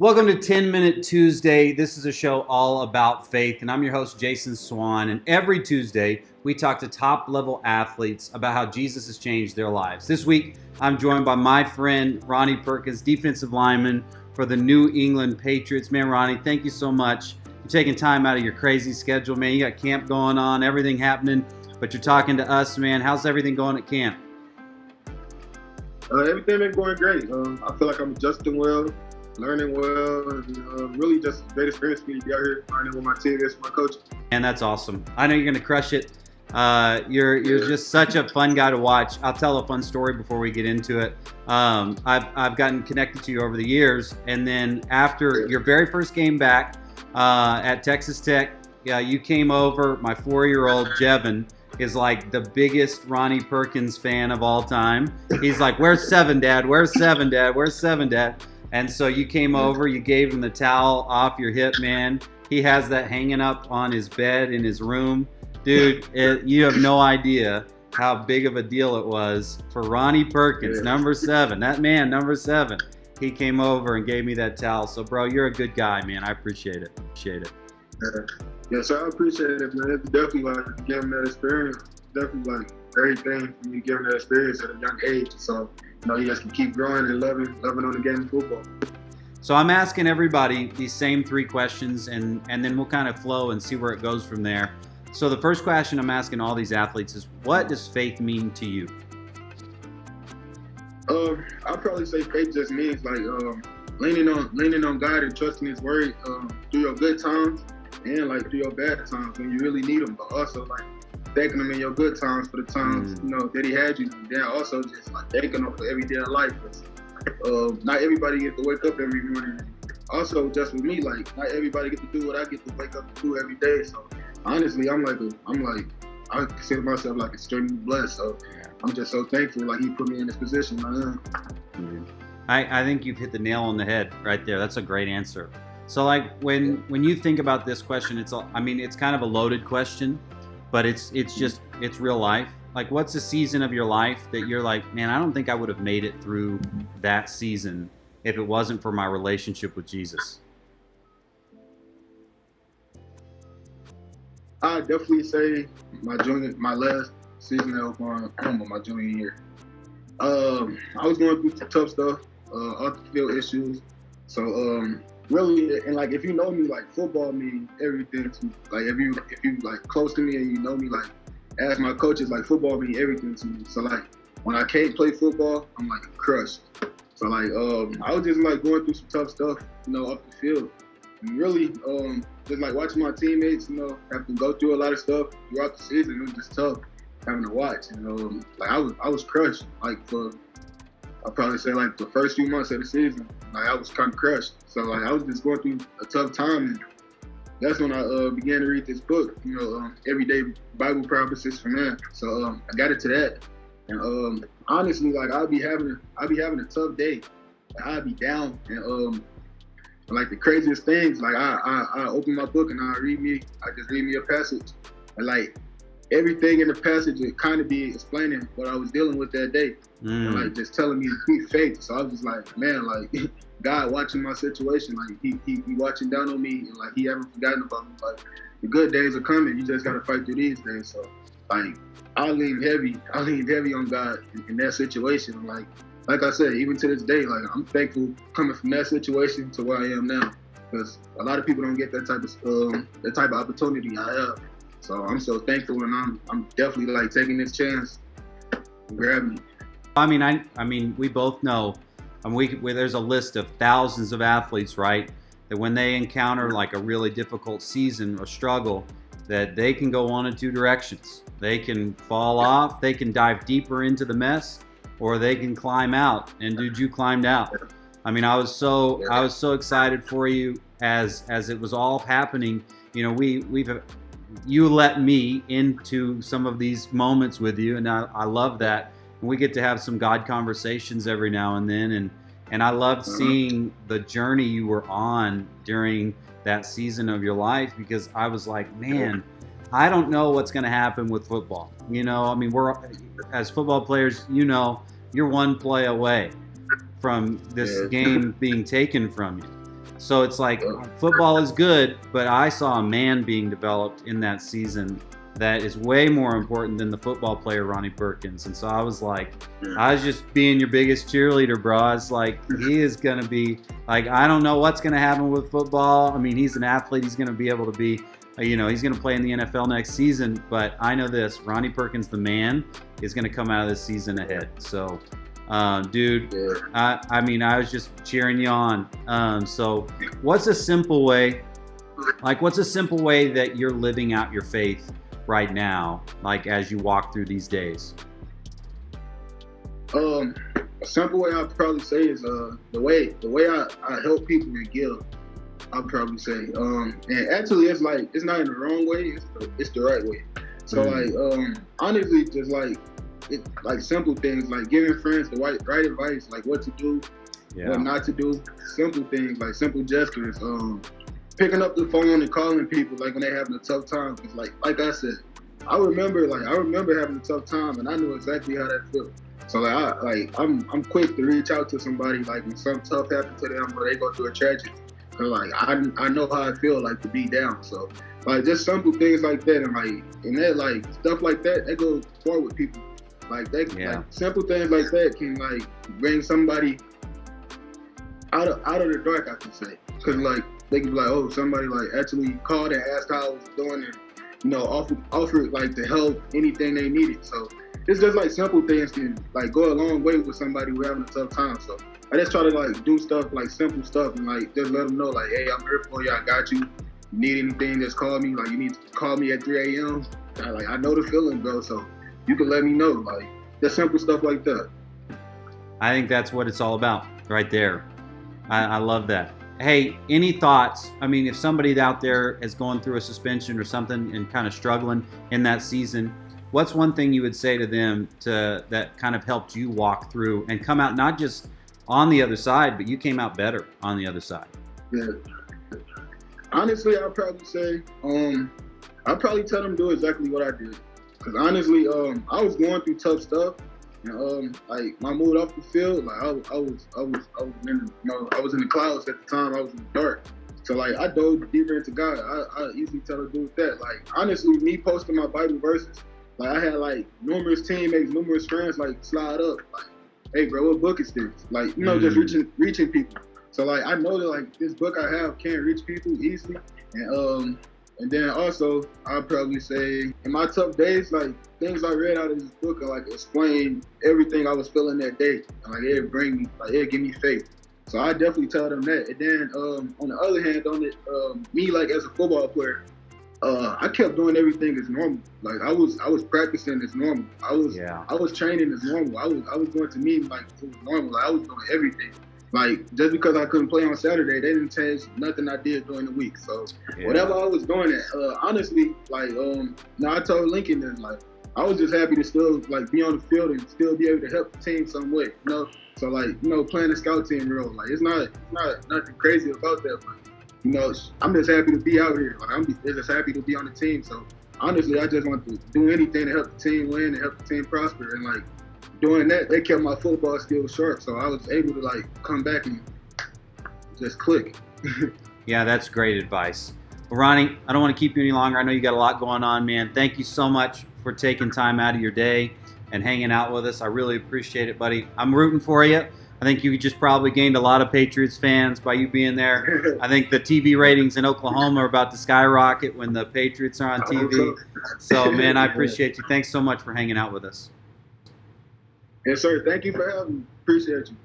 Welcome to 10 Minute Tuesday. This is a show all about faith, and I'm your host, Jason Swan. And every Tuesday, we talk to top-level athletes about how Jesus has changed their lives. This week, I'm joined by my friend, Ronnie Perkins, defensive lineman for the New England Patriots. Man, Ronnie, thank you so much for taking time out of your crazy schedule, man. You got camp going on, everything happening, but you're talking to us, man. How's everything going at camp? Everything been going great. I feel like I'm adjusting well, learning well, and really just a great experience for me to be out here learning with my teammates, my coach. And that's awesome. I know you're going to crush it. You're just such a fun guy to watch. I'll tell a fun story before we get into it. I've gotten connected to you over the years, and then after your very first game back at Texas Tech, you came over. My 4-year-old Jevin is like the biggest Ronnie Perkins fan of all time. He's like, "Where's 7, Dad? Where's 7, Dad? Where's 7, Dad?" And so you came over, you gave him the towel off your hip, man. He has that hanging up on his bed in his room. Dude, you have no idea how big of a deal it was for Ronnie Perkins, number 7. That man, number 7. He came over and gave me that towel. So, bro, you're a good guy, man. I appreciate it. Yes, sir, I appreciate it, man. It's definitely like giving that experience. Definitely like great thing for me giving that experience at a young age. So, you guys can keep growing and loving on the game of football. So I'm asking everybody these same 3 questions, and then we'll kind of flow and see where it goes from there. So the first question I'm asking all these athletes is, what does faith mean to you? I'd probably say faith just means like leaning on God and trusting His word through your good times and like through your bad times when you really need Him, but also like thanking Him in your good times for the times that He had you. And then also just like thanking Him for every day of life. Not everybody gets to wake up every morning. Also, just with me, like not everybody get to do what I get to wake up to do every day. So honestly, I consider myself like extremely blessed. So I'm just so thankful like He put me in this position. I think you've hit the nail on the head right there. That's a great answer. So like when you think about this question, it's kind of a loaded question, but it's real life. Like, what's a season of your life that you're like, man, I don't think I would have made it through that season if it wasn't for my relationship with Jesus? I definitely say my last season of my junior year. I was going through some tough stuff, off the field issues. So really, and like if you know me, like football means everything to me. Like if you like close to me and you know me, like as my coaches, like football means everything to me. So like when I can't play football, I'm like crushed. So like I was just like going through some tough stuff, off the field. And really, just like watching my teammates, have to go through a lot of stuff throughout the season. It was just tough having to watch. Like I was crushed. Like for I'll probably say like the first few months of the season, like I was kind of crushed. So like I was just going through a tough time, and that's when I began to read this book, Everyday Bible Prophecies for Man. So I got into that, and honestly, like I'll be having a tough day. I'll be down, and like the craziest things, like I open my book and I just read me a passage, and like everything in the passage would kind of be explaining what I was dealing with that day, and like just telling me to keep faith. So I was just like, man, like God watching my situation, like he watching down on me, and like He haven't forgotten about me. Like the good days are coming. You just gotta fight through these days. So like I lean heavy on God in that situation. Like I said, even to this day, like I'm thankful coming from that situation to where I am now, because a lot of people don't get that type of opportunity I have. So I'm so thankful, and I'm definitely like taking this chance and grabbing it. I mean, we both know, there's a list of thousands of athletes, right? That when they encounter like a really difficult season or struggle, that they can go one of 2 directions. They can fall off, they can dive deeper into the mess, or they can climb out. And dude, you climbed out. I mean, I was so excited for you as it was all happening. You let me into some of these moments with you, and I love that. And we get to have some God conversations every now and then, and I loved seeing the journey you were on during that season of your life, because I was like, man, I don't know what's going to happen with football. We're as football players, you're one play away from this game being taken from you. So it's like football is good, but I saw a man being developed in that season that is way more important than the football player Ronnie Perkins. And so I was like, I was just being your biggest cheerleader, bro. I was like, he is going to be like, I don't know what's going to happen with football. I mean, he's an athlete. He's going to be able to be, he's going to play in the NFL next season. But I know this, Ronnie Perkins, the man, is going to come out of this season ahead. So, dude, I mean, I was just cheering you on. So what's a simple way that you're living out your faith right now, like as you walk through these days? A simple way I'd probably say is the way I help people and give. I'd probably say, and actually it's like it's not in the wrong way, it's the right way. So like honestly, just like simple things like giving friends the right advice, like what to do, what not to do. Simple things like simple gestures. Picking up the phone and calling people like when they're having a tough time. Cause like I said, I remember having a tough time and I knew exactly how that felt. So I'm quick to reach out to somebody like when something tough happened to them or they go through a tragedy. Cause like I know how I feel like to be down. So like just simple things like that and that like stuff like that goes far with people. Like like simple things like that can like bring somebody out of the dark, I can say. Cause like they can be like, oh, somebody like actually called and asked how I was doing and offered like to help anything they needed. So it's just like simple things can like go a long way with somebody who's having a tough time. So I just try to like do stuff like simple stuff and like just let them know like, hey, I'm here for you. I got you. You need anything, just call me. Like you need to call me at 3 a.m. I know the feeling, bro. So you can let me know. Like just simple stuff like that. I think that's what it's all about right there. I love that. Hey, any thoughts? I mean, if somebody out there is going through a suspension or something and kind of struggling in that season, what's one thing you would say to them that kind of helped you walk through and come out not just on the other side, but you came out better on the other side? Yeah. Honestly, I'd probably say, I'd probably tell them to do exactly what I did. Because honestly, I was going through tough stuff. And, like my mood off the field, like I was in the clouds at the time. I was in the dark, so like I dove deeper into God. I easily tell a dude that. Like honestly, me posting my Bible verses, like I had like numerous teammates, numerous friends like slide up, like, hey bro, what book is this? Like just reaching people. So like I know that like this book I have can reach people easily, and then also I'd probably say in my tough days, like things I read out of this book are like explain everything I was feeling that day. And, like it'd give me faith. So I definitely tell them that. And then on the other hand, me like as a football player, I kept doing everything as normal. Like I was practicing as normal. I was training as normal. I was going to meetings like it was normal. Like I was doing everything. Like just because I couldn't play on Saturday, they didn't change nothing I did during the week. So whatever I was doing, honestly, like I told Lincoln that like I was just happy to still like be on the field and still be able to help the team some way, So like playing the scout team role, like it's not nothing crazy about that, but I'm just happy to be out here. Like I'm just happy to be on the team. So honestly, I just want to do anything to help the team win and help the team prosper. And like doing that, they kept my football skills sharp, so I was able to like come back and just click. Yeah, that's great advice. Well, Ronnie, I don't want to keep you any longer. I know you got a lot going on, man. Thank you so much for taking time out of your day and hanging out with us. I really appreciate it, buddy. I'm rooting for you. I think you just probably gained a lot of Patriots fans by you being there. I think the TV ratings in Oklahoma are about to skyrocket when the Patriots are on TV. So, man, I appreciate you. Thanks so much for hanging out with us. Yes, sir. Thank you for having me. Appreciate you.